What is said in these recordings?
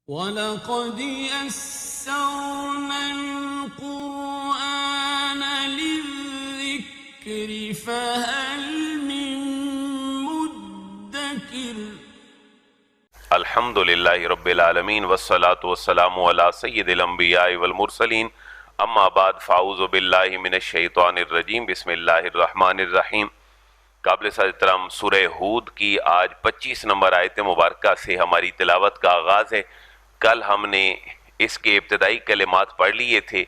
وَلَقَدْ يَسَّرْنَا الْقُرْآنَ لِلذِّكْرِ فَهَلْ مِن مُّدَّكِرٍ۔ الحمد للہ رب العالمین والصلاة والسلام علی سید الانبیاء والمرسلین اما بعد فاعوذ باللہ من الشیطان الرجیم بسم اللہ الرحمن الرحیم۔ قابل احترام سورہ ہود کی آج 25 نمبر آیت مبارکہ سے ہماری تلاوت کا آغاز ہے۔ کل ہم نے اس کے ابتدائی کلمات پڑھ لیے تھے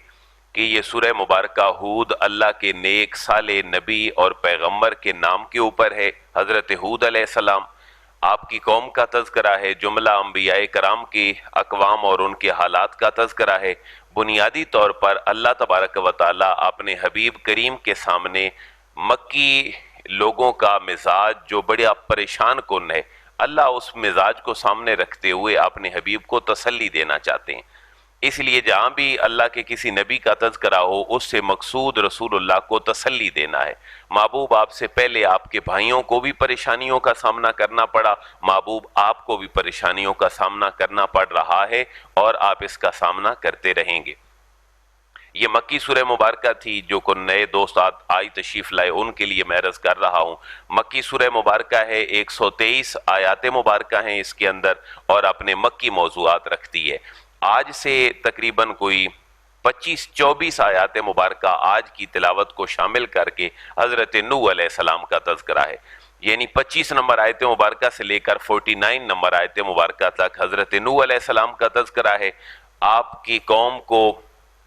کہ یہ سورہ مبارکہ ہود اللہ کے نیک صالح نبی اور پیغمبر کے نام کے اوپر ہے۔ حضرت ہود علیہ السلام آپ کی قوم کا تذکرہ ہے، جملہ انبیاء کرام کی اقوام اور ان کے حالات کا تذکرہ ہے۔ بنیادی طور پر اللہ تبارک و تعالی اپنے حبیب کریم کے سامنے مکی لوگوں کا مزاج جو بڑا پریشان کن ہے، اللہ اس مزاج کو سامنے رکھتے ہوئے اپنے حبیب کو تسلی دینا چاہتے ہیں۔ اس لیے جہاں بھی اللہ کے کسی نبی کا تذکرہ ہو اس سے مقصود رسول اللہ کو تسلی دینا ہے۔ محبوب آپ سے پہلے آپ کے بھائیوں کو بھی پریشانیوں کا سامنا کرنا پڑا، محبوب آپ کو بھی پریشانیوں کا سامنا کرنا پڑ رہا ہے اور آپ اس کا سامنا کرتے رہیں گے۔ یہ مکی سورہ مبارکہ تھی، جو کو نئے دوست آئی تشریف لائے ان کے لیے میں عرض کر رہا ہوں۔ مکی سورہ مبارکہ ہے، 123 آیات مبارکہ ہیں اس کے اندر اور اپنے مکی موضوعات رکھتی ہے۔ آج سے تقریباً کوئی 25-24 آیات مبارکہ آج کی تلاوت کو شامل کر کے حضرت نوح علیہ السلام کا تذکرہ ہے، یعنی 25 نمبر آیت مبارکہ سے لے کر 49 نمبر آیت مبارکہ تک حضرت نوح علیہ السلام کا تذکرہ ہے۔ آپ کی قوم کو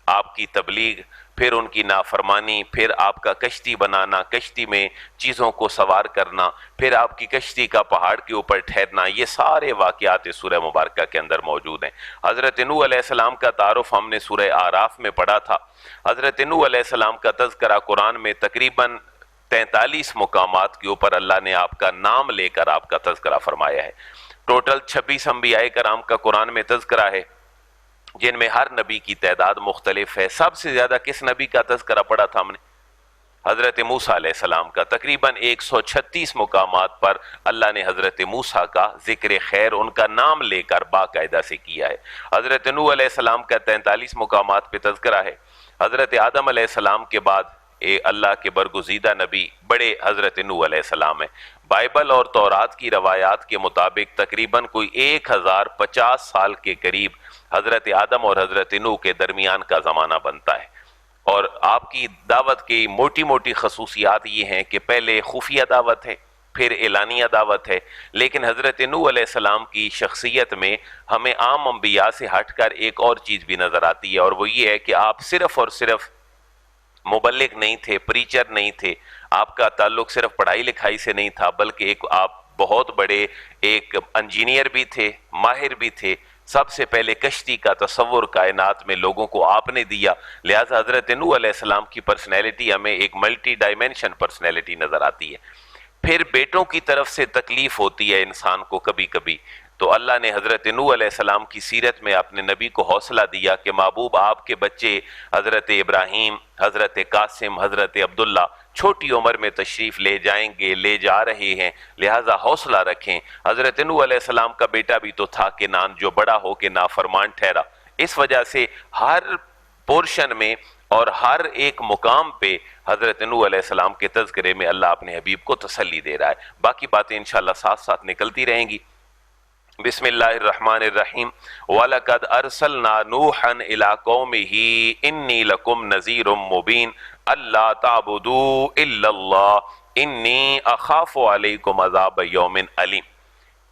آپ کی تبلیغ، پھر ان کی نافرمانی، پھر آپ کا کشتی بنانا، کشتی میں چیزوں کو سوار کرنا، پھر آپ کی کشتی کا پہاڑ کے اوپر ٹھہرنا، یہ سارے واقعات سورہ مبارکہ کے اندر موجود ہیں۔ حضرت نوح علیہ السلام کا تعارف ہم نے سورہ اعراف میں پڑھا تھا۔ حضرت نوح علیہ السلام کا تذکرہ قرآن میں تقریباً 43 مقامات کے اوپر اللہ نے آپ کا نام لے کر آپ کا تذکرہ فرمایا ہے۔ ٹوٹل 26 انبیاء کرام کا قرآن میں تذکرہ ہے، جن میں ہر نبی کی تعداد مختلف ہے۔ سب سے زیادہ کس نبی کا تذکرہ پڑھا تھا ہم نے؟ حضرت موسیٰ علیہ السلام کا۔ تقریباً 136 مقامات پر اللہ نے حضرت موسیٰ کا ذکر خیر ان کا نام لے کر باقاعدہ سے کیا ہے۔ حضرت نوح علیہ السلام کا 43 مقامات پہ تذکرہ ہے۔ حضرت آدم علیہ السلام کے بعد اللہ کے برگزیدہ نبی بڑے حضرت نوح علیہ السلام ہیں۔ بائبل اور تورات کی روایات کے مطابق تقریباً کوئی 1050 سال کے قریب حضرت آدم اور حضرت نوح کے درمیان کا زمانہ بنتا ہے۔ اور آپ کی دعوت کی موٹی موٹی خصوصیات یہ ہیں کہ پہلے خفیہ دعوت ہے، پھر اعلانیہ دعوت ہے، لیکن حضرت نوح علیہ السلام کی شخصیت میں ہمیں عام انبیاء سے ہٹ کر ایک اور چیز بھی نظر آتی ہے، اور وہ یہ ہے کہ آپ صرف اور صرف مبلغ نہیں تھے، پریچر نہیں تھے، آپ کا تعلق صرف پڑھائی لکھائی سے نہیں تھا، بلکہ ایک آپ بہت بڑے ایک انجینئر بھی تھے، ماہر بھی تھے۔ سب سے پہلے کشتی کا تصور کائنات میں لوگوں کو آپ نے دیا، لہٰذا حضرت نوح علیہ السلام کی پرسنالٹی ہمیں ایک ملٹی ڈائمینشن پرسنالٹی نظر آتی ہے۔ پھر بیٹوں کی طرف سے تکلیف ہوتی ہے انسان کو کبھی کبھی، تو اللہ نے حضرت نوح علیہ السلام کی سیرت میں اپنے نبی کو حوصلہ دیا کہ محبوب آپ کے بچے حضرت ابراہیم، حضرت قاسم، حضرت عبداللہ چھوٹی عمر میں تشریف لے جائیں گے، لے جا رہے ہیں، لہٰذا حوصلہ رکھیں۔ حضرت نوح علیہ السلام کا بیٹا بھی تو تھا کنعان، جو بڑا ہو کے نافرمان ٹھہرا۔ اس وجہ سے ہر پورشن میں اور ہر ایک مقام پہ حضرت نوح علیہ السلام کے تذکرے میں اللہ اپنے حبیب کو تسلی دے رہا ہے۔ باقی باتیں انشاءاللہ ساتھ ساتھ نکلتی رہیں گی۔ بسم اللہ الرحمن الرحیم۔ وَلَقَدْ أَرْسَلْنَا نُوحًا إِلَىٰ قَوْمِهِ إِنِّي لَكُمْ نَذِيرٌ مُّبِينٌ أَلَّا تَعْبُدُوا إِلَّا اللَّهَ إِنِّي أَخَافُ عَلَيْكُمْ عَذَابَ يَوْمٍ أَلِيمٍ۔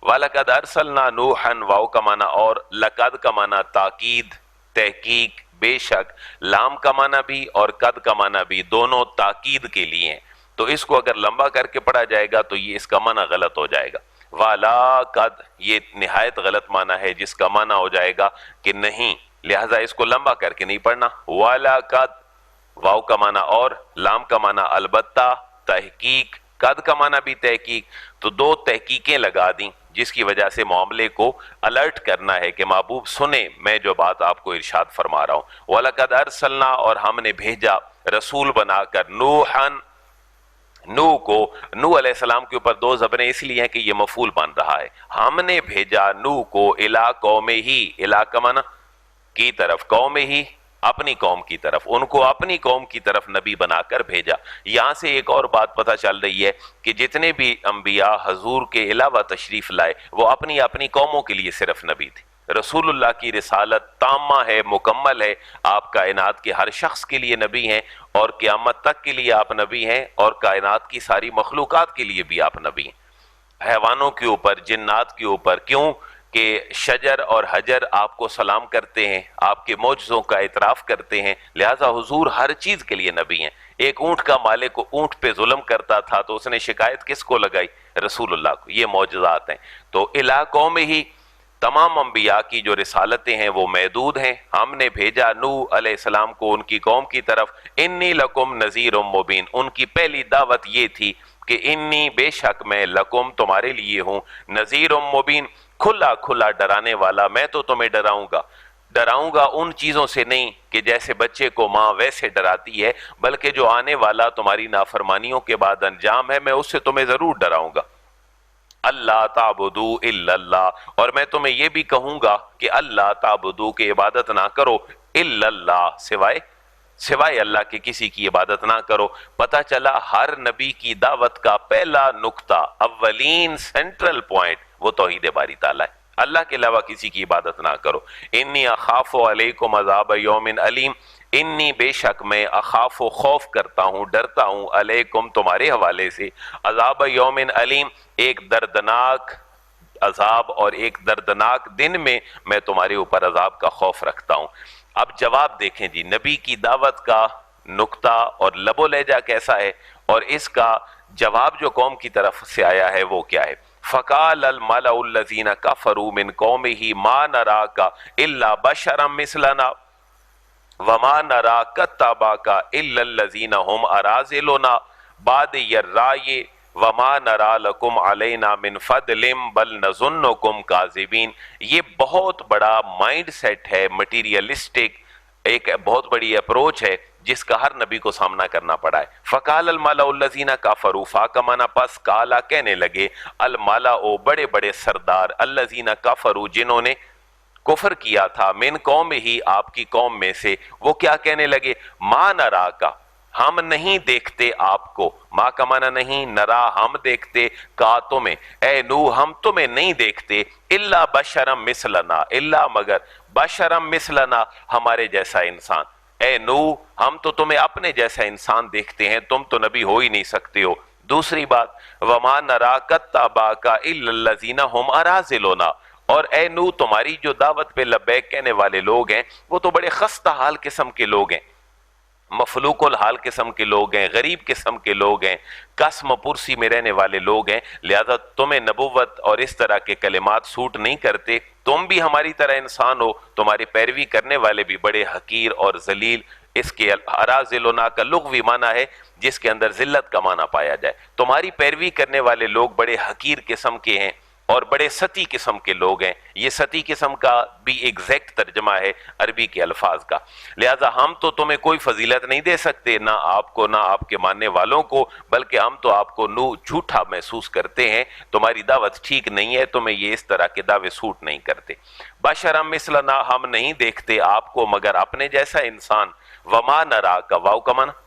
وَلَقَدْ أَرْسَلْنَا نُوحًا، واو کا معنی اور، لقد کا معنی تاکید، تحقیق، بے شک، لام کا معنی بھی اور قد کا معنی بھی، دونوں تاکید کے لیے ہیں، تو اس کو اگر لمبا کر کے پڑھا جائے گا تو یہ اس کا معنی غلط ہو جائے گا۔ والا قد، یہ نہایت غلط معنی ہے جس کا معنی ہو جائے گا کہ نہیں، لہٰذا اس کو لمبا کر کے نہیں پڑھنا۔ والا قد، واو کا معنی اور، لام کا معنی البتہ، تحقیق، قد کا معنی بھی تحقیق، تو دو تحقیقیں لگا دیں جس کی وجہ سے معاملے کو الرٹ کرنا ہے کہ محبوب سنیں میں جو بات آپ کو ارشاد فرما رہا ہوں۔ وَلَقَدْ أَرْسَلْنَا، اور ہم نے بھیجا رسول بنا کر، نوحًا نو کو، نو علیہ السلام کے اوپر دو زبریں اس لیے ہیں کہ یہ مفعول بن رہا ہے. ہم نے بھیجا نو کو الا قوم ہی، الا کا معنی کی طرف، قوم ہی اپنی قوم کی طرف، ان کو اپنی قوم کی طرف نبی بنا کر بھیجا. یہاں سے ایک اور بات پتہ چل رہی ہے کہ جتنے بھی انبیاء حضور کے علاوہ تشریف لائے وہ اپنی اپنی قوموں کے لیے صرف نبی تھے. رسول اللہ کی رسالت تامہ ہے، مکمل ہے، آپ کائنات کے ہر شخص کے لیے نبی ہیں اور قیامت تک کے لیے آپ نبی ہیں، اور کائنات کی ساری مخلوقات کے لیے بھی آپ نبی ہیں، حیوانوں کے اوپر، جنات کے اوپر. کیوں کہ شجر اور حجر آپ کو سلام کرتے ہیں، آپ کے معجزوں کا اعتراف کرتے ہیں، لہٰذا حضور ہر چیز کے لیے نبی ہیں. ایک اونٹ کا مالک اونٹ پہ ظلم کرتا تھا تو اس نے شکایت کس کو لگائی؟ رسول اللہ کو. یہ معجزات ہیں. تو الا قوم ہی، تمام انبیاء کی جو رسالتیں ہیں وہ محدود ہیں. ہم نے بھیجا نوح علیہ السلام کو ان کی قوم کی طرف، انی لکم نذیر مبین. ان کی پہلی دعوت یہ تھی کہ انی بے شک میں لکم تمہارے لیے ہوں، نذیر مبین کھلا کھلا ڈرانے والا. میں تو تمہیں ڈراؤں گا ان چیزوں سے نہیں کہ جیسے بچے کو ماں ویسے ڈراتی ہے، بلکہ جو آنے والا تمہاری نافرمانیوں کے بعد انجام ہے میں اس سے تمہیں ضرور ڈراؤں گا. اللہ تعبدو الا اللہ، اور میں تمہیں یہ بھی کہوں گا کہ اللہ تعبدو کہ عبادت نہ کرو، الا اللہ سوائے اللہ کے کسی کی عبادت نہ کرو. پتہ چلا ہر نبی کی دعوت کا پہلا نقطہ، اولین سینٹرل پوائنٹ وہ توحید باری تعالیٰ ہے. اللہ کے علاوہ کسی کی عبادت نہ کرو. انی اخاف علیکم عذاب یوم علیم، انی بے شک میں اخاف و خوف کرتا ہوں، ڈرتا ہوں، علیکم تمہارے حوالے سے، عذاب یوم علیم ایک دردناک عذاب اور ایک دردناک دن میں تمہارے اوپر عذاب کا خوف رکھتا ہوں. اب جواب دیکھیں جی، نبی کی دعوت کا نقطہ اور لب و لہجہ کیسا ہے، اور اس کا جواب جو قوم کی طرف سے آیا ہے وہ کیا ہے. فَقَالَ الْمَلَأُ الَّذِينَ كَفَرُوا مِنْ قَوْمِهِ مَا نَرَاكَ إِلَّا بَشَرًا مِثْلَنَا وَمَا نَرَاكَ اتَّبَعَكَ إِلَّا الَّذِينَ هُمْ أَرَاذِلُنَا بَادِيَ الرَّأْيِ وَمَا نَرَا لَكُمْ عَلَيْنَا مِنْ فَضْلٍ بَلْ نَظُنُّكُمْ كَاذِبِينَ. یہ بہت بڑا مائنڈ سیٹ ہے، مٹیریلسٹک ایک بہت بڑی اپروچ ہے جس کا ہر نبی کو سامنا کرنا پڑا ہے. فَقَالَ الْمَلَأُ الَّذِينَ كَفَرُوا فَاکمانا پس کالا کہنے لگے، المَلَأُ بڑے بڑے سردار، الَّذِينَ كَفَرُوا جنہوں نے کفر کیا تھا، من قوم ہی آپ کی قوم میں سے، وہ کیا کہنے لگے، ما نراکا ہم نہیں دیکھتے آپ کو، ما کا معنی نہیں، نرا ہم دیکھتے، کا تمہیں، اے نوح ہم تمہیں نہیں دیکھتے، الا بشرم مثلنا الا مگر بشرم مثلنا ہمارے جیسا انسان. اے نوح ہم تو تمہیں اپنے جیسا انسان دیکھتے ہیں، تم تو نبی ہو ہی نہیں سکتے ہو. دوسری بات، وما نراک اتبعک الا الذین هم اراذلنا، اور اے نوح تمہاری جو دعوت پہ لبیک کہنے والے لوگ ہیں وہ تو بڑے خستہ حال قسم کے لوگ ہیں، مفلوق الحال قسم کے لوگ ہیں، غریب قسم کے لوگ ہیں، قسم پرسی میں رہنے والے لوگ ہیں، لہذا تمہیں نبوت اور اس طرح کے کلمات سوٹ نہیں کرتے. تم بھی ہماری طرح انسان ہو، تمہاری پیروی کرنے والے بھی بڑے حقیر اور ذلیل. اس کے اراذلنا کا لغوی معنی ہے جس کے اندر ذلت کا معنی پایا جائے. تمہاری پیروی کرنے والے لوگ بڑے حقیر قسم کے ہیں اور بڑے ستی قسم کے لوگ ہیں. یہ ستی قسم کا بھی ایگزیکٹ ترجمہ ہے عربی کے الفاظ کا. لہٰذا ہم تو تمہیں کوئی فضیلت نہیں دے سکتے، نہ آپ کو نہ آپ کے ماننے والوں کو، بلکہ ہم تو آپ کو جھوٹا محسوس کرتے ہیں. تمہاری دعوت ٹھیک نہیں ہے، تمہیں یہ اس طرح کے دعوے سوٹ نہیں کرتے. بشرم مثلنا ہم نہیں دیکھتے آپ کو مگر اپنے جیسا انسان. وما نرا کا واو کا معنی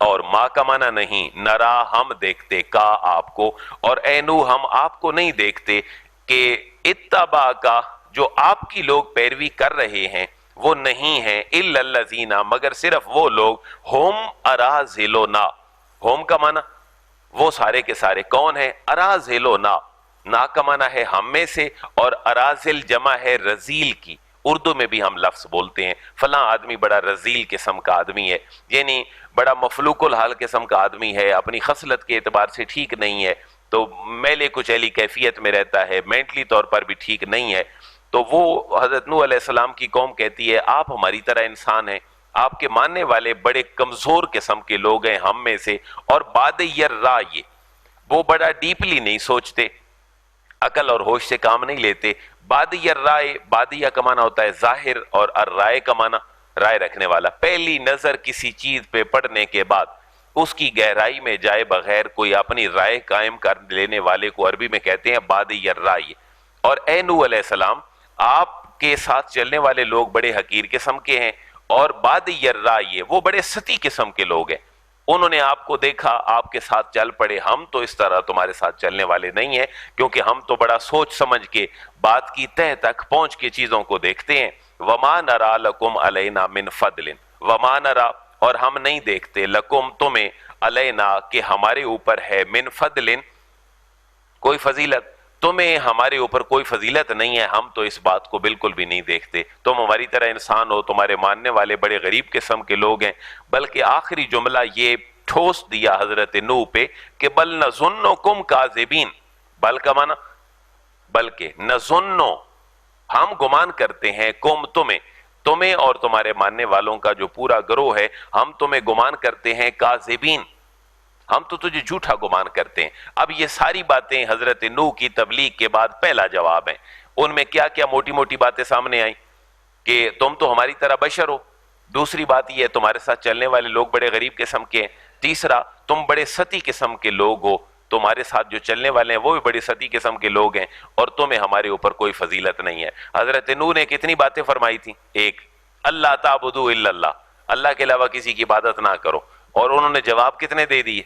اور ما کا معنی نہیں، نرا ہم دیکھتے کا آپ کو، اور اے نوح ہم آپ کو نہیں دیکھتے کہ اتبع کا جو آپ کی لوگ پیروی کر رہے ہیں وہ نہیں ہیں، الا الذین مگر صرف وہ لوگ، ہم اراذلنا، ہم کا معنی وہ سارے کے سارے کون ہیں، اراذلنا، نا کا معنی ہے ہم میں سے، اور اراذل جمع ہے رذیل کی. اردو میں بھی ہم لفظ بولتے ہیں فلاں آدمی بڑا رذیل قسم کا آدمی ہے، یعنی بڑا مفلوق الحال قسم کا آدمی ہے، اپنی خصلت کے اعتبار سے ٹھیک نہیں ہے، تو میلے کچیلی کیفیت میں رہتا ہے، مینٹلی طور پر بھی ٹھیک نہیں ہے. تو وہ حضرت نوح علیہ السلام کی قوم کہتی ہے آپ ہماری طرح انسان ہیں، آپ کے ماننے والے بڑے کمزور قسم کے لوگ ہیں ہم میں سے، اور بادی الرائے وہ بڑا ڈیپلی نہیں سوچتے، عقل اور ہوش سے کام نہیں لیتے. بادی الرائے، بادیہ کا معنی ہوتا ہے ظاہر، اور الرائے کا معنی رائے رکھنے والا. پہلی نظر کسی چیز پہ پڑھنے کے بعد اس کی گہرائی میں جائے بغیر کوئی اپنی رائے قائم کر لینے والے کو عربی میں کہتے ہیں بادی الرائے۔ اور اے نوح علیہ السلام، آپ کے ساتھ چلنے والے لوگ بڑے حقیر قسم کے ہیں، اور بادی الرائے وہ بڑے سطحی قسم کے لوگ ہیں۔ انہوں نے آپ کو دیکھا، آپ کے ساتھ چل پڑے، ہم تو اس طرح تمہارے ساتھ چلنے والے نہیں ہیں، کیونکہ ہم تو بڑا سوچ سمجھ کے بات کی تہ تک پہنچ کے چیزوں کو دیکھتے ہیں۔ وَمَا نَرَا لَكُمْ عَلَيْنَا مِنْ فَضْلٍ، وَمَا نَرَا اور ہم نہیں دیکھتے، لکم تمہیں، علینا کہ ہمارے اوپر ہے، من فضل کوئی فضیلت، تمہیں ہمارے اوپر کوئی فضیلت نہیں ہے، ہم تو اس بات کو بالکل بھی نہیں دیکھتے، تم ہماری طرح انسان ہو، تمہارے ماننے والے بڑے غریب قسم کے لوگ ہیں۔ بلکہ آخری جملہ یہ ٹھوس دیا حضرت نوح پہ کہ بل نظنکم کاذبین، بل کا معنی بلکہ، نظنو ہم گمان کرتے ہیں، کم تمہیں اور تمہارے ماننے والوں کا جو پورا گروہ ہے، ہم تمہیں گمان کرتے ہیں کاذبین، ہم تو تجھے جھوٹا گمان کرتے ہیں۔ اب یہ ساری باتیں حضرت نوح کی تبلیغ کے بعد پہلا جواب ہیں۔ ان میں کیا کیا موٹی موٹی باتیں سامنے آئیں کہ تم تو ہماری طرح بشر ہو، دوسری بات یہ ہے تمہارے ساتھ چلنے والے لوگ بڑے غریب قسم کے ہیں، تیسرا تم بڑے سطحی قسم کے لوگ ہو، تمہارے ساتھ جو چلنے والے ہیں وہ بھی بڑی سطحی قسم کے لوگ ہیں، اور تمہیں ہمارے اوپر کوئی فضیلت نہیں ہے۔ حضرت نوح نے کتنی باتیں فرمائی تھیں؟ ایک، اللہ تعبدوا الا اللہ، اللہ کے علاوہ کسی کی عبادت نہ کرو، اور انہوں نے جواب کتنے دے دیے؟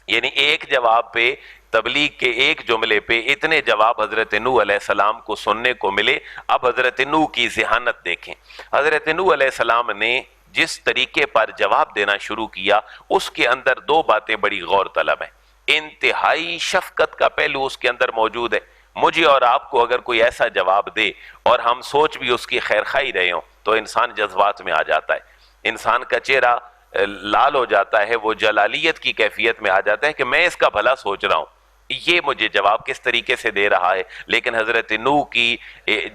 یعنی ایک جواب پہ، تبلیغ کے ایک جملے پہ اتنے جواب حضرت نوح علیہ السلام کو سننے کو ملے۔ اب حضرت نوح کی ذہانت دیکھیں، حضرت نوح علیہ السلام نے جس طریقے پر جواب دینا شروع کیا، اس کے اندر دو باتیں بڑی غور طلب ہیں۔ انتہائی شفقت کا پہلو اس کے اندر موجود ہے۔ مجھے اور آپ کو اگر کوئی ایسا جواب دے اور ہم سوچ بھی اس کی خیر خواہی رہے ہوں تو انسان جذبات میں آ جاتا ہے، انسان کا چہرہ لال ہو جاتا ہے، وہ جلالیت کی کیفیت میں آ جاتا ہے کہ میں اس کا بھلا سوچ رہا ہوں، یہ مجھے جواب کس طریقے سے دے رہا ہے۔ لیکن حضرت نوح کی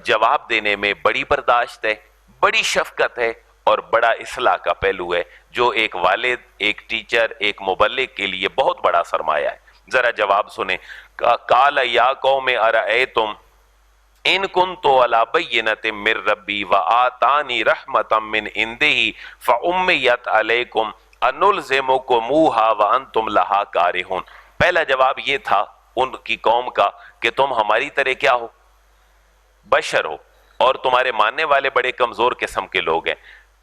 جواب دینے میں بڑی برداشت ہے، بڑی شفقت ہے، اور بڑا اصلاح کا پہلو ہے، جو ایک والد، ایک ٹیچر، ایک مبلغ کے لیے بہت بڑا سرمایہ ہے۔ ذرا جواب سنیں۔ قال یا قوم ارأیتم ان کنت علی بینۃ من ربی وآتانی رحمۃ من عنده فعمیت علیکم انلزمکموہا وانتم لہا کارہون۔ پہلا جواب یہ تھا ان کی قوم کا کہ تم ہماری طرح کیا ہو؟ بشر ہو، اور تمہارے ماننے والے بڑے کمزور قسم کے لوگ ہیں،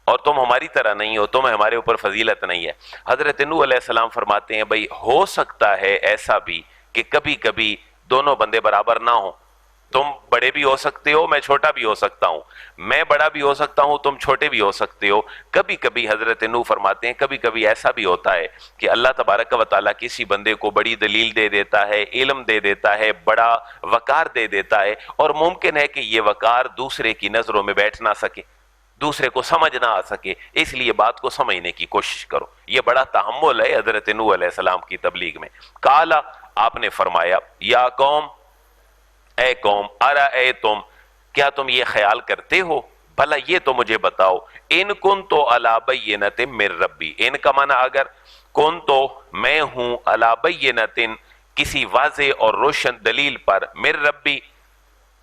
اور تم ہماری طرح نہیں ہو، تمہیں ہمارے اوپر فضیلت نہیں ہے۔ حضرت نوح علیہ السلام فرماتے ہیں بھئی ہو سکتا ہے ایسا بھی کہ کبھی کبھی دونوں بندے برابر نہ ہوں، تم بڑے بھی ہو سکتے ہو، میں چھوٹا بھی ہو سکتا ہوں، میں بڑا بھی ہو سکتا ہوں، تم چھوٹے بھی ہو سکتے ہو۔ کبھی کبھی حضرت نوح فرماتے ہیں کبھی کبھی ایسا بھی ہوتا ہے کہ اللہ تبارک و تعالیٰ کسی بندے کو بڑی دلیل دے دیتا ہے، علم دے دیتا ہے، بڑا وقار دے دیتا ہے، اور ممکن ہے کہ یہ وقار دوسرے کی نظروں میں بیٹھ نہ سکے، دوسرے کو سمجھ نہ آ سکے، اس لیے بات کو سمجھنے کی کوشش کرو۔ یہ بڑا تحمل ہے حضرت نوح علیہ السلام کی تبلیغ میں۔ قالا آپ نے فرمایا، یا قوم اے قوم، ارأیتم کیا تم یہ خیال کرتے ہو، بھلا یہ تو مجھے بتاؤ، ان کنتو علی بینۃ من ربی، ان کا معنی اگر کنتو میں ہوں، علی بینۃ کسی واضح اور روشن دلیل پر، من ربی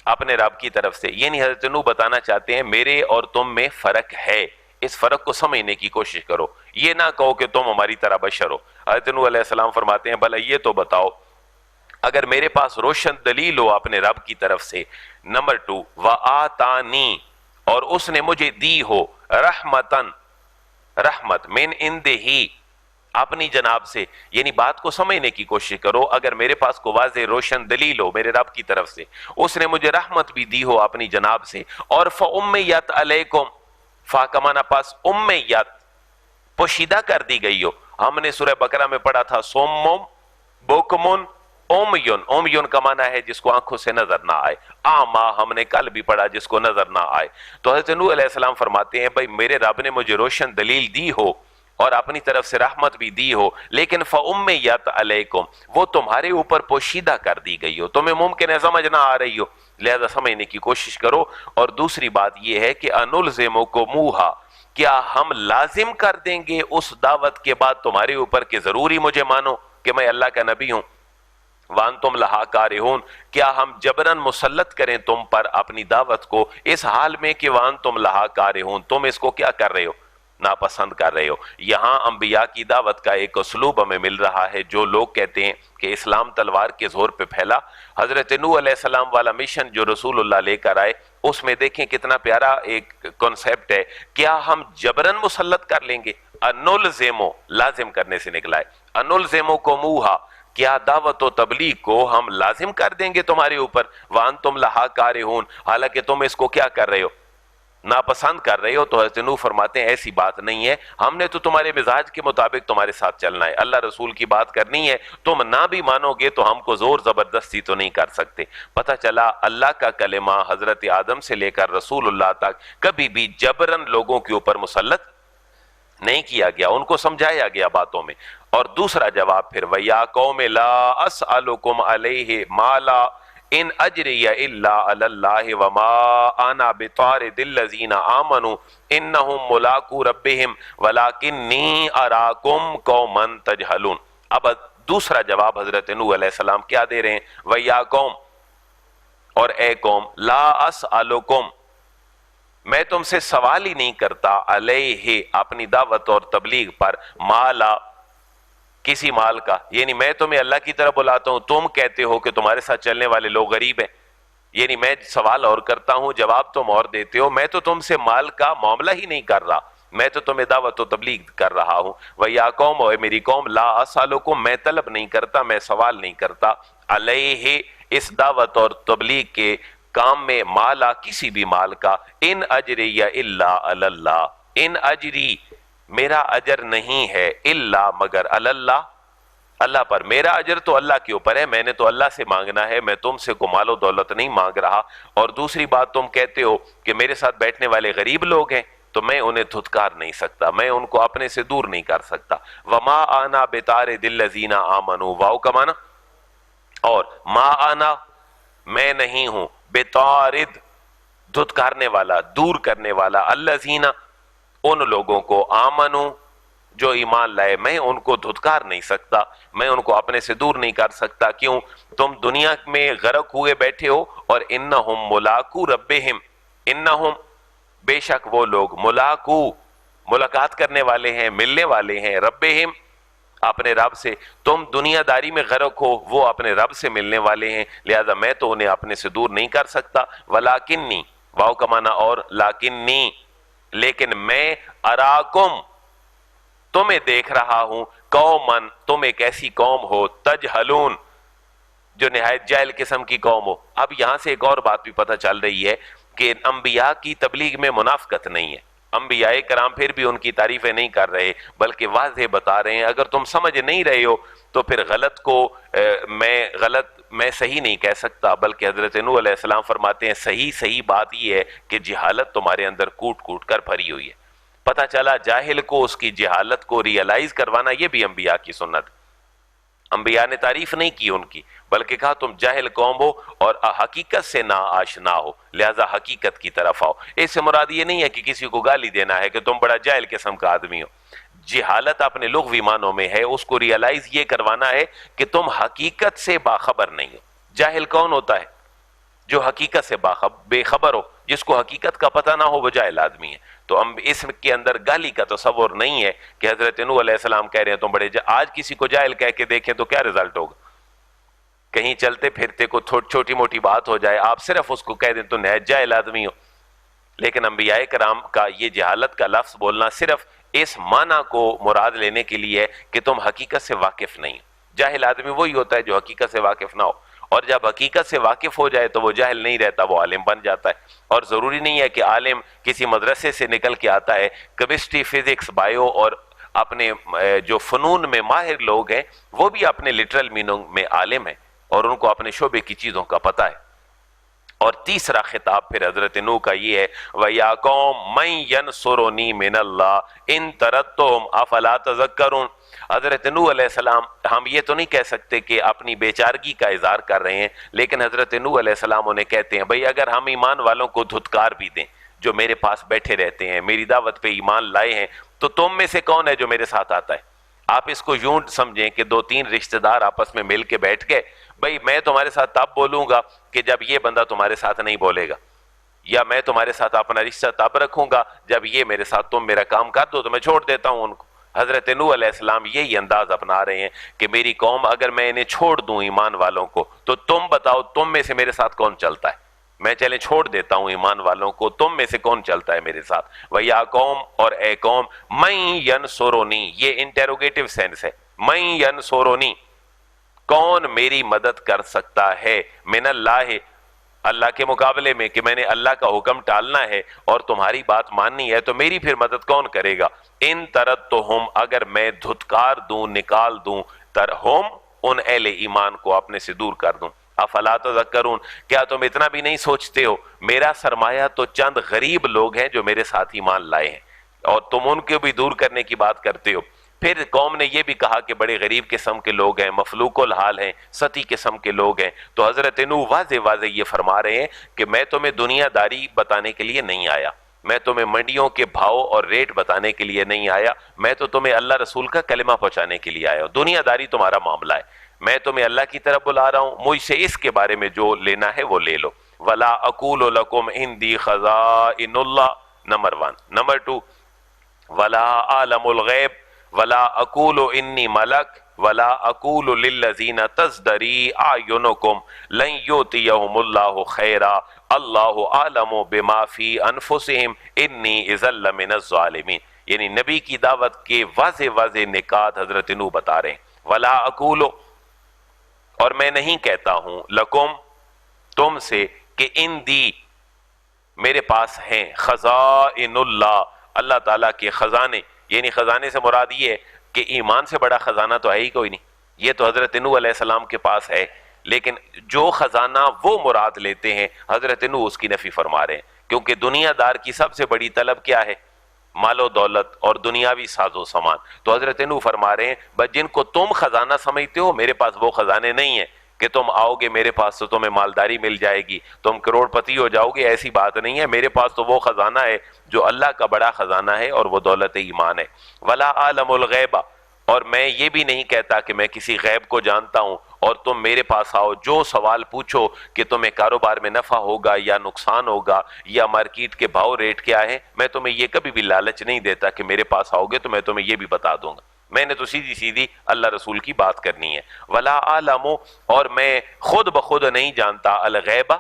اپنے رب کی طرف سے، یعنی حضرت نوح بتانا چاہتے ہیں میرے اور تم میں فرق ہے، اس فرق کو سمجھنے کی کوشش کرو، یہ نہ کہو کہ تم ہماری طرح بشر ہو۔ حضرت نوح علیہ السلام فرماتے ہیں بھلا یہ تو بتاؤ اگر میرے پاس روشن دلیل ہو اپنے رب کی طرف سے، نمبر 2 وآتانی اور اس نے مجھے دی ہو، رحمتن رحمت، من عنده اپنی جناب سے، یعنی بات کو سمجھنے کی کوشش کرو، اگر میرے پاس کو واضح روشن دلیل ہو میرے رب کی طرف سے، اس نے مجھے رحمت بھی دی ہو اپنی جناب سے، اور فأمیت علیکم، فا کا معنی پاس امیت پوشیدہ کر دی گئی ہو۔ ہم نے سورہ بقرہ میں پڑھا تھا سومم بوکمن اومیون، اومیون کا معنی ہے جس کو آنکھوں سے نظر نہ آئے، آما ہم نے کل بھی پڑھا جس کو نظر نہ آئے۔ تو حضرت نوح علیہ السلام فرماتے ہیں بھائی میرے رب نے مجھے روشن دلیل دی ہو اور اپنی طرف سے رحمت بھی دی ہو، لیکن فأمیت علیکم وہ تمہارے اوپر پوشیدہ کر دی گئی ہو، تمہیں ممکن ہے سمجھ نہ آ رہی ہو، لہذا سمجھنے کی کوشش کرو۔ اور دوسری بات یہ ہے کہ انلزمکموہا کیا ہم لازم کر دیں گے اس دعوت کے بعد تمہارے اوپر کہ ضروری مجھے مانو کہ میں اللہ کا نبی ہوں، وانتم لہا کارہون کیا ہم جبرن مسلط کریں تم پر اپنی دعوت کو اس حال میں کہ وانتم لہا کارہون تم اس کو کیا کر رہے ہو، ناپسند کر رہے ہو۔ یہاں انبیاء کی دعوت کا ایک اسلوب ہمیں مل رہا ہے۔ جو لوگ کہتے ہیں کہ اسلام تلوار کے زور پہ پھیلا، حضرت نوح علیہ السلام والا مشن جو رسول اللہ لے کر آئے، اس میں دیکھیں کتنا پیارا ایک کنسیپٹ ہے، کیا ہم جبرن مسلط کر لیں گے؟ انلزمو لازم کرنے سے نکلا ہے، انلزمو کو موہا، کیا دعوت و تبلیغ کو ہم لازم کر دیں گے تمہارے اوپر؟ وانتم لہا کارہون، حالانکہ تم اس کو کیا کر رہے ہو؟ ناپسند کر رہے ہو۔ تو حضرت نوح فرماتے ہیں ایسی بات نہیں ہے، ہم نے تو تمہارے مزاج کے مطابق تمہارے ساتھ چلنا ہے، اللہ رسول کی بات کرنی ہے، تم نہ بھی مانو گے تو ہم کو زور زبردستی تو نہیں کر سکتے۔ پتہ چلا اللہ کا کلمہ حضرت آدم سے لے کر رسول اللہ تک کبھی بھی جبرن لوگوں کے اوپر مسلط نہیں کیا گیا، ان کو سمجھایا گیا باتوں میں۔ اور دوسرا جواب پھر وَيَا قَوْمِ لَا أَسْأَلُكُمْ عَلَيْهِ مَالًا ان اجریہ الا علی اللہ وما انا بطارد الذین آمنوا انہم ملاقو ربہم ولکنی اراکم قوما تجہلون۔ اب دوسرا جواب حضرت نوح علیہ السلام کیا دے رہے ہیں؟ وَيَا قوم، اور اے قوم، لا اسألکم، میں تم سے سوال ہی نہیں کرتا، علیہ اپنی دعوت اور تبلیغ پر، مالا کسی مال کا، یعنی میں تمہیں اللہ کی طرف بلاتا ہوں، تم کہتے ہو کہ تمہارے ساتھ چلنے والے لوگ غریب ہیں، یعنی میں سوال اور کرتا ہوں جواب تم اور دیتے ہو، میں تو تم سے مال کا معاملہ ہی نہیں کر رہا، میں تو تمہیں دعوت و تبلیغ کر رہا ہوں۔ وَيَا قَوْمُ، اے میری قوم، لا اسألکم، میں طلب نہیں کرتا، میں سوال نہیں کرتا، علیہ اس دعوت اور تبلیغ کے کام میں، مالا کسی بھی مال کا، ان اجریہ الا علی اللہ، ان اجری میرا اجر نہیں ہے، الا مگر علی اللہ، اللہ پر، میرا اجر تو اللہ کے اوپر ہے، میں نے تو اللہ سے مانگنا ہے، میں تم سے کوئی مال و دولت نہیں مانگ رہا۔ اور دوسری بات تم کہتے ہو کہ میرے ساتھ بیٹھنے والے غریب لوگ ہیں تو میں انہیں دھتکار نہیں سکتا، میں ان کو اپنے سے دور نہیں کر سکتا۔ وما آنا بطارد الذین آمنوا، واو کا معنی، اور ما آنا میں نہیں ہوں، بطارد دھتکارنے والا، دور کرنے والا، الذین ان لوگوں کو، آمنو جو ایمان لائے، میں ان کو دھتکار نہیں سکتا، میں ان کو اپنے سے دور نہیں کر سکتا۔ کیوں؟ تم دنیا میں غرق ہوئے بیٹھے ہو، اور انہم ملاقو ربہم، انہم بے شک وہ لوگ، ملاقو ملاقات کرنے والے ہیں، ملنے والے ہیں، ربہم اپنے رب سے، تم دنیا داری میں غرق ہو، وہ اپنے رب سے ملنے والے ہیں، لہذا میں تو انہیں اپنے سے دور نہیں کر سکتا۔ ولیکنی، واو کا معنی اور، لاکنی لیکن میں، اراکم تمہیں دیکھ رہا ہوں، قومن تم ایک ایسی قوم ہو، تجہلون جو نہایت جاہل قسم کی قوم ہو۔ اب یہاں سے ایک اور بات بھی پتہ چل رہی ہے کہ انبیاء کی تبلیغ میں منافقت نہیں ہے، انبیاء کرام پھر بھی ان کی تعریفیں نہیں کر رہے بلکہ واضح بتا رہے ہیں۔ اگر تم سمجھ نہیں رہے ہو تو پھر غلط کو میں صحیح نہیں کہہ سکتا، بلکہ حضرت نوح علیہ السلام فرماتے ہیں صحیح بات یہ ہے کہ جہالت تمہارے اندر کوٹ کوٹ کر بھری ہوئی ہے۔ پتہ چلا جاہل کو اس کی جہالت کو ریئلائز کروانا یہ بھی انبیاء کی سنت۔ انبیاء نے تعریف نہیں کی ان کی، بلکہ کہا تم جاہل قوم ہو اور حقیقت سے نا آشنا ہو، لہذا حقیقت کی طرف آؤ۔ اس سے مراد یہ نہیں ہے کہ کسی کو گالی دینا ہے کہ تم بڑا جاہل قسم کا آدمی ہو، جہالت اپنے لغوی معنوں میں ہے، اس کو ریئلائز یہ کروانا ہے کہ تم حقیقت سے باخبر نہیں ہو۔ جاہل کون ہوتا ہے؟ جو حقیقت سے بے خبر ہو، جس کو حقیقت کا پتہ نہ ہو، وہ جاہل آدمی ہے۔ تو ہم اس کے اندر گالی کا تصور نہیں ہے کہ حضرت نوح علیہ السلام کہہ رہے ہیں تم بڑے آج کسی کو جاہل کہہ کے دیکھیں تو کیا رزلٹ ہوگا؟ کہیں چلتے پھرتے کو چھوٹی موٹی بات ہو جائے، آپ صرف اس کو کہہ دیں تو نہایت جاہل آدمی ہو۔ لیکن انبیاء کرام کا یہ جہالت کا لفظ بولنا صرف اس معنی کو مراد لینے کے لیے کہ تم حقیقت سے واقف نہیں ہو۔ جاہل آدمی وہی ہوتا ہے جو حقیقت سے واقف نہ ہو، اور جب حقیقت سے واقف ہو جائے تو وہ جاہل نہیں رہتا، وہ عالم بن جاتا ہے۔ اور ضروری نہیں ہے کہ عالم کسی مدرسے سے نکل کے آتا ہے، کیمسٹری، فزکس، بائیو اور اپنے جو فنون میں ماہر لوگ ہیں وہ بھی اپنے لٹرل میننگ میں عالم ہیں اور ان کو اپنے شعبے کی چیزوں کا پتہ ہے۔ اور تیسرا خطاب پھر حضرت نوح کا یہ ہے وَيَا قَوْمَ مَن يَنصُرُنِي مِنَ اللَّهِ إِن تَرَدتُّهُمْ أَفَلَا تَذَكَّرُونَ۔ حضرت نوح علیہ السلام، ہم یہ تو نہیں کہہ سکتے کہ اپنی بیچارگی کا اظہار کر رہے ہیں، لیکن حضرت نوح علیہ السلام انہیں کہتے ہیں بھئی اگر ہم ایمان والوں کو دھتکار بھی دیں جو میرے پاس بیٹھے رہتے ہیں، میری دعوت پہ ایمان لائے ہیں، تو تم میں سے کون ہے جو میرے ساتھ آتا ہے؟ آپ اس کو یوں سمجھیں کہ 2-3 رشتہ دار آپس میں مل کے بیٹھ گئے، بھئی میں تمہارے ساتھ تب بولوں گا کہ جب یہ بندہ تمہارے ساتھ نہیں بولے گا، یا میں تمہارے ساتھ اپنا رشتہ تب رکھوں گا جب یہ میرے ساتھ تم میرا کام کر دو تو میں چھوڑ دیتا ہوں ان کو۔ حضرت نوح علیہ السلام یہی انداز اپنا رہے ہیں کہ میری قوم اگر میں انہیں چھوڑ دوں ایمان والوں کو تو تم بتاؤ تم میں سے میرے ساتھ کون چلتا ہے؟ میں چلے چھوڑ دیتا ہوں ایمان والوں کو، تم میں سے کون چلتا ہے میرے ساتھ؟ وَيَا قوم، اور اے قوم، مَن يَنصُرُنِي، یہ انٹیروگیٹو سینس ہے، مَن يَنصُرُنِي، کون میری مدد کر سکتا ہے، من اللہ، اللہ کے مقابلے میں، کہ میں نے اللہ کا حکم ٹالنا ہے اور تمہاری بات ماننی ہے تو میری پھر مدد کون کرے گا؟ ان تردتہم، اگر میں دھتکار دوں، نکال دوں، ترہم، ان اہل ایمان کو اپنے سے دور کر دوں۔ افلا تذکرون، کیا تم اتنا بھی نہیں سوچتے ہو؟ میرا سرمایہ تو چند غریب لوگ ہیں جو میرے ساتھ ایمان لائے ہیں اور تم ان کو بھی دور کرنے کی بات کرتے ہو۔ پھر قوم نے یہ بھی کہا کہ بڑے غریب قسم کے لوگ ہیں، مفلوق الحال ہیں، سطحی قسم کے لوگ ہیں۔ تو حضرت نوح واضح یہ فرما رہے ہیں کہ میں تمہیں دنیا داری بتانے کے لیے نہیں آیا، میں تمہیں منڈیوں کے بھاؤ اور ریٹ بتانے کے لیے نہیں آیا، میں تو تمہیں اللہ رسول کا کلمہ پہنچانے کے لیے آیا ہوں۔ دنیا داری تمہارا معاملہ ہے، میں تمہیں اللہ کی طرف بلا رہا ہوں، مجھ سے اس کے بارے میں جو لینا ہے وہ لے لو۔ وَلَا أَقُولُ لَكُمْ عِنْدِي خَزَائِنُ اللَّهِ، نمبر 1۔ نمبر 2، وَلَا أَعْلَمُ الْغَيْبَ وَلَا أَقُولُ إِنِّي مَلَكٌ وَلَا أَقُولُ لِلَّذِينَ تَزْدَرِي أَعْيُنُكُمْ لَن يُؤْتِيَهُمُ اللَّهُ خَيْرًا اللَّهُ أَعْلَمُ بِمَا فِي أَنفُسِهِمْ إِنِّي إِذًا لَّمِنَ الظَّالِمِينَ، یعنی نبی کی دعوت کے واضح نکات حضرت نوح بتا رہے ہیں۔ وَلَا أَقُولُ، اور میں نہیں کہتا ہوں، لکم، تم سے، کہ اندی، میرے پاس ہیں، خزائن اللہ، اللہ تعالیٰ کے خزانے، یعنی خزانے سے مراد یہ ہے کہ ایمان سے بڑا خزانہ تو ہے ہی کوئی نہیں، یہ تو حضرت نوح علیہ السلام کے پاس ہے، لیکن جو خزانہ وہ مراد لیتے ہیں حضرت نوح اس کی نفی فرما رہے ہیں، کیونکہ دنیا دار کی سب سے بڑی طلب کیا ہے؟ مال و دولت اور دنیاوی ساز و سامان۔ تو حضرت نوح فرما رہے ہیں بس جن کو تم خزانہ سمجھتے ہو میرے پاس وہ خزانے نہیں ہیں کہ تم آؤ گے میرے پاس تو تمہیں مالداری مل جائے گی، تم کروڑ پتی ہو جاؤ گے، ایسی بات نہیں ہے۔ میرے پاس تو وہ خزانہ ہے جو اللہ کا بڑا خزانہ ہے اور وہ دولت ایمان ہے۔ ولا عالم الغیبہ، اور میں یہ بھی نہیں کہتا کہ میں کسی غیب کو جانتا ہوں اور تم میرے پاس آؤ جو سوال پوچھو کہ تمہیں کاروبار میں نفع ہوگا یا نقصان ہوگا یا مارکیٹ کے بھاؤ ریٹ کیا ہے، میں تمہیں یہ کبھی بھی لالچ نہیں دیتا کہ میرے پاس آؤ گے تو میں تمہیں یہ بھی بتا دوں گا، میں نے تو سیدھی اللہ رسول کی بات کرنی ہے۔ ولا عالم، اور میں خود بخود نہیں جانتا، الغیبہ،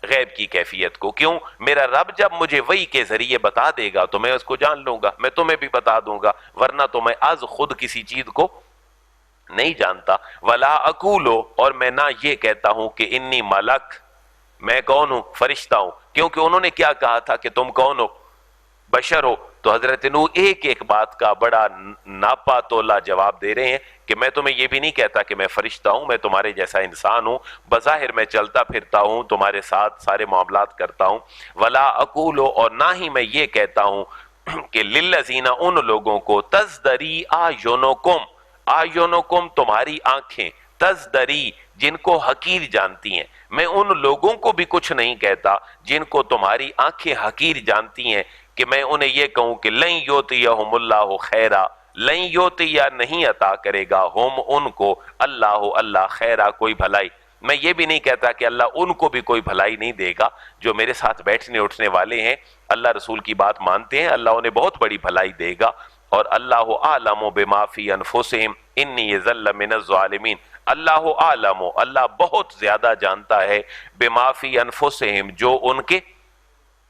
غیب کی کیفیت کو، کیوں؟ میرا رب جب مجھے وحی کے ذریعے بتا دے گا تو میں اس کو جان لوں گا، میں تمہیں بھی بتا دوں گا، ورنہ تو میں از خود کسی چیز کو نہیں جانتا۔ ولا اقولو، اور میں نہ یہ کہتا ہوں کہ انی ملک، میں کون ہوں؟ فرشتہ ہوں، کیونکہ انہوں نے کیا کہا تھا کہ تم کون ہو؟ بشر ہو۔ تو حضرت نوح ایک بات کا بڑا ناپا تولا جواب دے رہے ہیں کہ میں تمہیں یہ بھی نہیں کہتا کہ میں فرشتہ ہوں، میں تمہارے جیسا انسان ہوں، بظاہر میں چلتا پھرتا ہوں، تمہارے ساتھ سارے معاملات کرتا ہوں۔ ولا اقول، اور نہ ہی میں یہ کہتا ہوں کہ للذین، ان لوگوں کو، تزدری اعینکم، اعینکم تمہاری آنکھیں، تزدری جن کو حقیر جانتی ہیں، میں ان لوگوں کو بھی کچھ نہیں کہتا جن کو تمہاری آنکھیں حقیر جانتی ہیں کہ میں انہیں یہ کہوں کہ لن یؤتیہم اللہ خیرا، لن یؤتیا نہیں عطا کرے گا، ہم ان کو، اللہ خیرا کوئی بھلائی۔ میں یہ بھی نہیں کہتا کہ اللہ ان کو بھی کوئی بھلائی نہیں دے گا جو میرے ساتھ بیٹھنے اٹھنے والے ہیں، اللہ رسول کی بات مانتے ہیں، اللہ انہیں بہت بڑی بھلائی دے گا۔ اور اللہ اعلم بما فی انفسہم انی اذا لمن الظالمین، اللہ اعلم، اللہ بہت زیادہ جانتا ہے، بما فی انفسہم جو ان کے،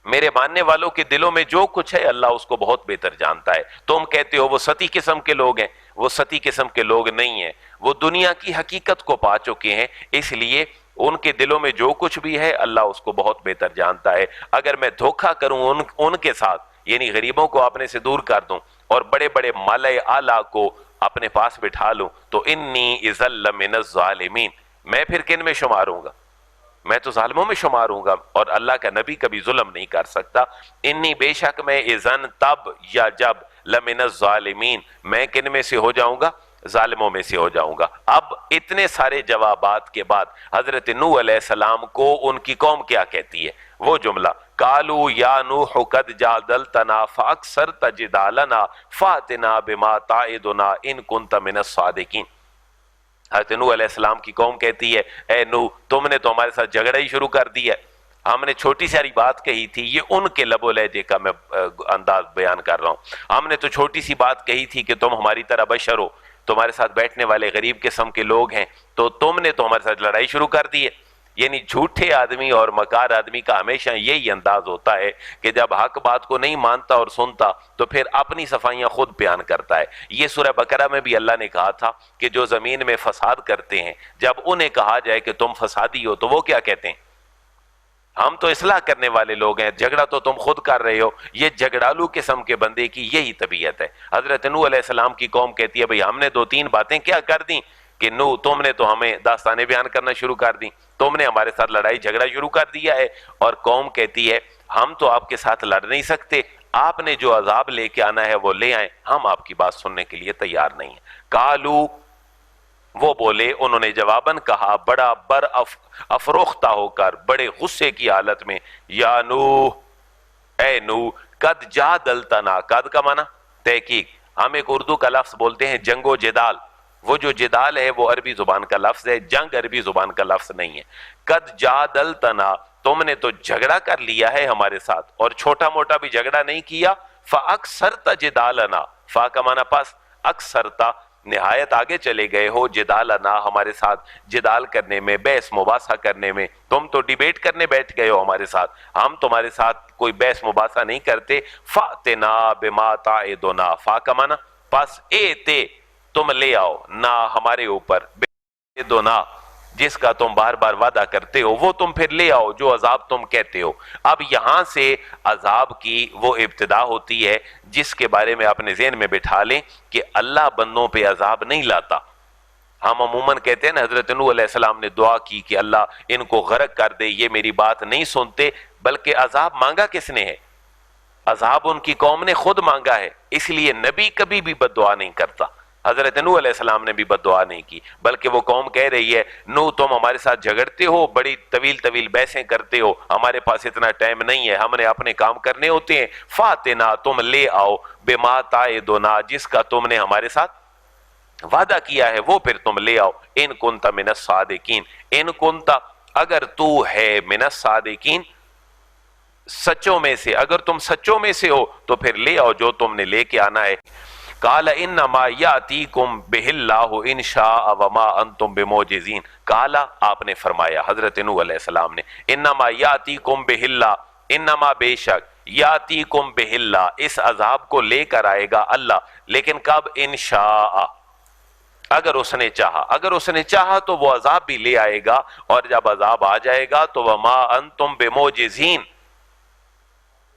میرے ماننے والوں کے دلوں میں جو کچھ ہے اللہ اس کو بہت بہتر جانتا ہے۔ تم کہتے ہو وہ سطحی قسم کے لوگ ہیں، وہ سطحی قسم کے لوگ نہیں ہیں، وہ دنیا کی حقیقت کو پا چکے ہیں، اس لیے ان کے دلوں میں جو کچھ بھی ہے اللہ اس کو بہت بہتر جانتا ہے۔ اگر میں دھوکہ کروں ان کے ساتھ، یعنی غریبوں کو اپنے سے دور کر دوں اور بڑے بڑے ملائے اعلیٰ کو اپنے پاس بٹھا لوں تو انی اذا لمن الظالمین، میں پھر کن میں شمار ہوں گا؟ میں تو ظالموں میں شمار ہوں گا، اور اللہ کا نبی کبھی ظلم نہیں کر سکتا۔ انی بے شک میں، اذن تب یا جب، لمن الظالمین میں کن میں سے ہو جاؤں گا؟ ظالموں میں سے ہو جاؤں گا۔ اب اتنے سارے جوابات کے بعد حضرت نوح علیہ السلام کو ان کی قوم کیا کہتی ہے؟ وہ جملہ، قالوا یا نوح قد جادلتنا فاکثرت جدالنا فاتنا بما تعدنا ان کنت من الصادقین۔ حضرت نوح علیہ السلام کی قوم کہتی ہے اے نوح تم نے تو ہمارے ساتھ جھگڑا ہی شروع کر دیا ہے، ہم نے چھوٹی ساری بات کہی تھی، یہ ان کے لب و لہجے کا میں انداز بیان کر رہا ہوں، ہم نے تو چھوٹی سی بات کہی تھی کہ تم ہماری طرح بشر ہو، تمہارے ساتھ بیٹھنے والے غریب قسم کے لوگ ہیں، تو تم نے تو ہمارے ساتھ لڑائی شروع کر دی ہے۔ یعنی جھوٹے آدمی اور مکار آدمی کا ہمیشہ یہی انداز ہوتا ہے کہ جب حق بات کو نہیں مانتا اور سنتا تو پھر اپنی صفائیاں خود بیان کرتا ہے۔ یہ سورہ بقرہ میں بھی اللہ نے کہا تھا کہ جو زمین میں فساد کرتے ہیں، جب انہیں کہا جائے کہ تم فسادی ہو تو وہ کیا کہتے ہیں؟ ہم تو اصلاح کرنے والے لوگ ہیں، جھگڑا تو تم خود کر رہے ہو۔ یہ جھگڑالو قسم کے بندے کی یہی طبیعت ہے۔ حضرت نوح علیہ السلام کی قوم کہتی ہے بھئی ہم نے 2-3 باتیں کیا کر دیں کہ نوح تم نے تو ہمیں داستانیں بیان کرنا شروع کر دیں، تم نے ہمارے ساتھ لڑائی جھگڑا شروع کر دیا ہے۔ اور قوم کہتی ہے ہم تو آپ کے ساتھ لڑ نہیں سکتے، آپ نے جو عذاب لے کے آنا ہے وہ لے آئیں، ہم آپ کی بات سننے کے لیے تیار نہیں ہیں۔ قالو، وہ بولے، انہوں نے جواباً کہا بڑا افروختہ ہو کر، بڑے غصے کی حالت میں، یا نوح، اے نوح، قد جادلتنا، قد کا معنی تحقیق، ہم ایک اردو کا لفظ بولتے ہیں جنگ و جدال، وہ جو جدال ہے وہ عربی زبان کا لفظ ہے، جنگ عربی زبان کا لفظ نہیں ہے۔ قد جادلتنا، تم نے تو جھگڑا کر لیا ہے ہمارے ساتھ، اور چھوٹا موٹا بھی جھگڑا نہیں کیا، فاکثرت جدالنا، فا کا معنی پس، اکثرتا، نہایت آگے چلے گئے ہو، جدالنا، ہمارے ساتھ جدال کرنے میں، بحث مباحثہ کرنے میں، تم تو ڈیبیٹ کرنے بیٹھ گئے ہو ہمارے ساتھ، ہم تمہارے ساتھ کوئی بحث مباحثہ نہیں کرتے۔ فَأْتِنَا بِمَا تَعِدُنَا، فا کا معنی پس، اے تے، تم لے آؤ، نا ہمارے اوپر، بِمَا، جس کا تم بار بار وعدہ کرتے ہو، وہ تم پھر لے آؤ جو عذاب تم کہتے ہو۔ اب یہاں سے عذاب کی وہ ابتدا ہوتی ہے جس کے بارے میں اپنے ذہن میں بٹھا لیں کہ اللہ بندوں پہ عذاب نہیں لاتا۔ ہم عموماً کہتے ہیں نا، حضرت نوح علیہ السلام نے دعا کی کہ اللہ ان کو غرق کر دے، یہ میری بات نہیں سنتے، بلکہ عذاب مانگا کس نے ہے؟ عذاب ان کی قوم نے خود مانگا ہے، اس لیے نبی کبھی بھی بد دعا نہیں کرتا۔ حضرت نوح علیہ السلام نے بھی بد دعا نہیں کی، بلکہ وہ قوم کہہ رہی ہے نوح تم ہمارے ساتھ جھگڑتے ہو، بڑی طویل طویل بحثیں کرتے ہو، ہمارے پاس اتنا ٹائم نہیں ہے، ہم نے اپنے کام کرنے ہوتے ہیں۔ فاتنا، تم لے آؤ، بما تعدنا، جس کا تم نے ہمارے ساتھ وعدہ کیا ہے وہ پھر تم لے آؤ۔ ان کنت من الصادقین، ان کنت، اگر تو ہے، من الصادقین، سچوں میں سے، اگر تم سچوں میں سے ہو تو پھر لے آؤ جو تم نے لے کے آنا ہے۔ قال انما یاتیکم بہ اللہ ان شاء وما انتم بمعجزین، قال، آپ نے فرمایا، حضرت نوح علیہ السلام نے، انما یاتیکم بہ اللہ، انما بے شک، یاتیکم بہ اللہ، اس عذاب کو لے کر آئے گا اللہ، لیکن کب؟ ان شاء، اگر اس نے چاہا، اگر اس نے چاہا تو وہ عذاب بھی لے آئے گا، اور جب عذاب آ جائے گا تو وما انتم بمعجزین،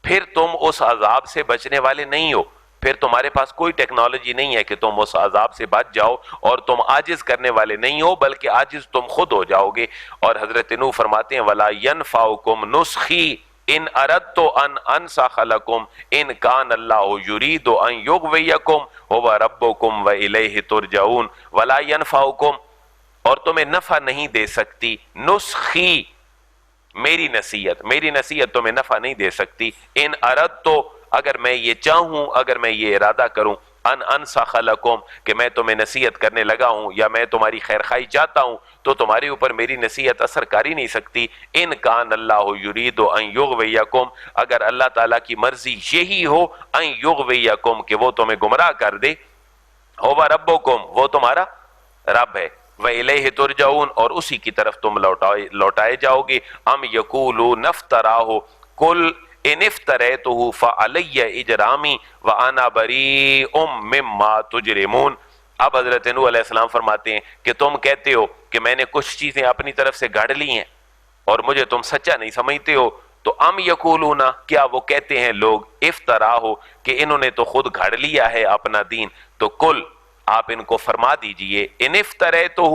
پھر تم اس عذاب سے بچنے والے نہیں ہو، پھر تمہارے پاس کوئی ٹیکنالوجی نہیں ہے کہ تم اس عذاب سے بچ جاؤ، اور تم عاجز کرنے والے نہیں ہو، بلکہ عاجز تم خود ہو جاؤ گے۔ اور حضرت نوح فرماتے ہیں وَلَا يَنْفَعُكُمْ نُسْخِي إِنْ أَرَدْتُ أَنْ أَنْسَخَ لَكُمْ إِنْ كَانَ اللَّهُ يُرِيدُ أَنْ يُغْوِيَكُمْ هُوَ رَبُّكُمْ وَإِلَيْهِ تُرْجَعُونَ وَلَا يَنْفَعُكُمْ، اور تمہیں نفع نہیں دے سکتی، نسخی، میری نصیحت تمہیں نفع نہیں دے سکتی، ان اردتو، اگر میں یہ چاہوں، اگر میں یہ ارادہ کروں، ان انسخ لکم، کہ میں تمہیں نصیحت کرنے لگا ہوں یا میں تمہاری خیر خواہی چاہتا ہوں تو تمہارے اوپر میری نصیحت اثر کر ہی نہیں سکتی۔ ان کان اللہ یرید ان یغویکم، اگر اللہ تعالیٰ کی مرضی یہی ہو ان یغویکم کہ وہ تمہیں گمراہ کر دے، هو ربکم، وہ تمہارا رب ہے، وَإِلَيْهِ تُرْجَعُونَ، اور اسی کی طرف تم لوٹائے جاؤ گے۔ ام یقولون افطراہ، قل ان افتریتہ فعلی اجرامی وانا بریء مما تجرمون۔ اب حضرت نوح علیہ السلام فرماتے ہیں کہ تم کہتے ہو کہ میں نے کچھ چیزیں اپنی طرف سے گھڑ لی ہیں اور مجھے تم سچا نہیں سمجھتے ہو، تو ام یقولون، کیا وہ کہتے ہیں لوگ، افطراہ، کہ انہوں نے تو خود گھڑ لیا ہے اپنا دین، تو قل، آپ ان کو فرما دیجئے، ان افتریتہ،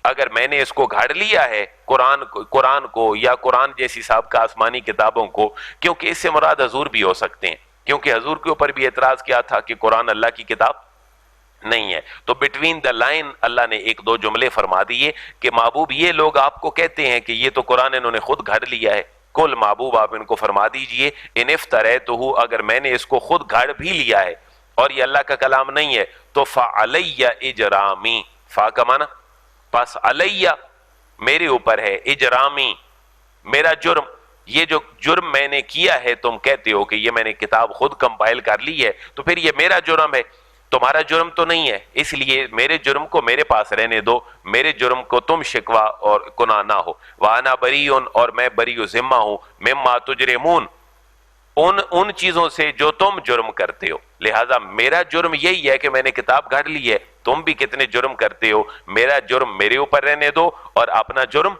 اگر میں نے اس کو گھڑ لیا ہے، قرآن کو یا قرآن جیسی سابقہ آسمانی کتابوں کو، کیونکہ اس سے مراد حضور بھی ہو سکتے ہیں، کیونکہ حضور کے اوپر بھی اعتراض کیا تھا کہ قرآن اللہ کی کتاب نہیں ہے، تو بٹوین دا لائن اللہ نے ایک دو جملے فرما دیے کہ محبوب یہ لوگ آپ کو کہتے ہیں کہ یہ تو قرآن انہوں نے خود گھڑ لیا ہے، کل محبوب آپ ان کو فرما دیجئے، ان افتریتہ، اگر میں نے اس کو خود گھڑ بھی لیا ہے اور یہ اللہ کا کلام نہیں ہے، تو فعلی اجرامی، فا کا معنی پس علیہ، میرے اوپر ہے، اجرامی، میرا جرم، یہ جو جرم میں نے کیا ہے تم کہتے ہو کہ یہ میں نے کتاب خود کمپائل کر لی ہے تو پھر یہ میرا جرم ہے، تمہارا جرم تو نہیں ہے، اس لیے میرے جرم کو میرے پاس رہنے دو، میرے جرم کو تم شکوہ اور گناہ نہ ہو۔ وَأَنَا بَرِيٌّ، اور میں بری و ذمہ ہوں، مِمَّا تُجْرِمُونَ، ان چیزوں سے جو تم جرم کرتے ہو۔ لہٰذا میرا جرم یہی ہے کہ میں نے کتاب گھڑ لی ہے، تم بھی کتنے جرم کرتے ہو، میرا جرم میرے اوپر رہنے دو اور اپنا جرم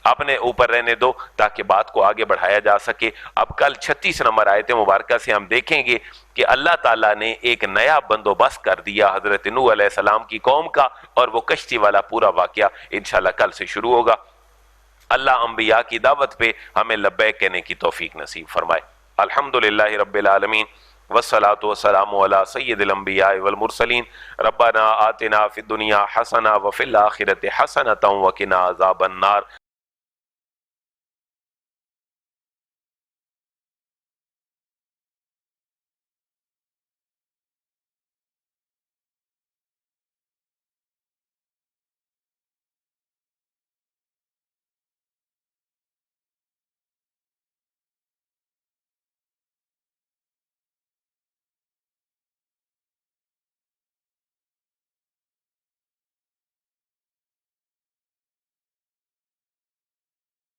اپنے اوپر رہنے دو تاکہ بات کو آگے بڑھایا جا سکے۔ اب کل 36 نمبر آیت مبارکہ سے ہم دیکھیں گے کہ اللہ تعالیٰ نے ایک نیا بندوبست کر دیا حضرت نوح علیہ السلام کی قوم کا، اور وہ کشتی والا پورا واقعہ انشاءاللہ کل سے شروع ہوگا۔ اللہ انبیاء کی دعوت پہ ہمیں لبیک کہنے کی توفیق نصیب فرمائے۔ الحمدللہ رب العالمین والصلاة والسلام علی سید الانبیاء والمرسلین ربنا آتنا فی الدنیا حسنہ وفی الآخرۃ حسنۃ وقنا عذاب النار۔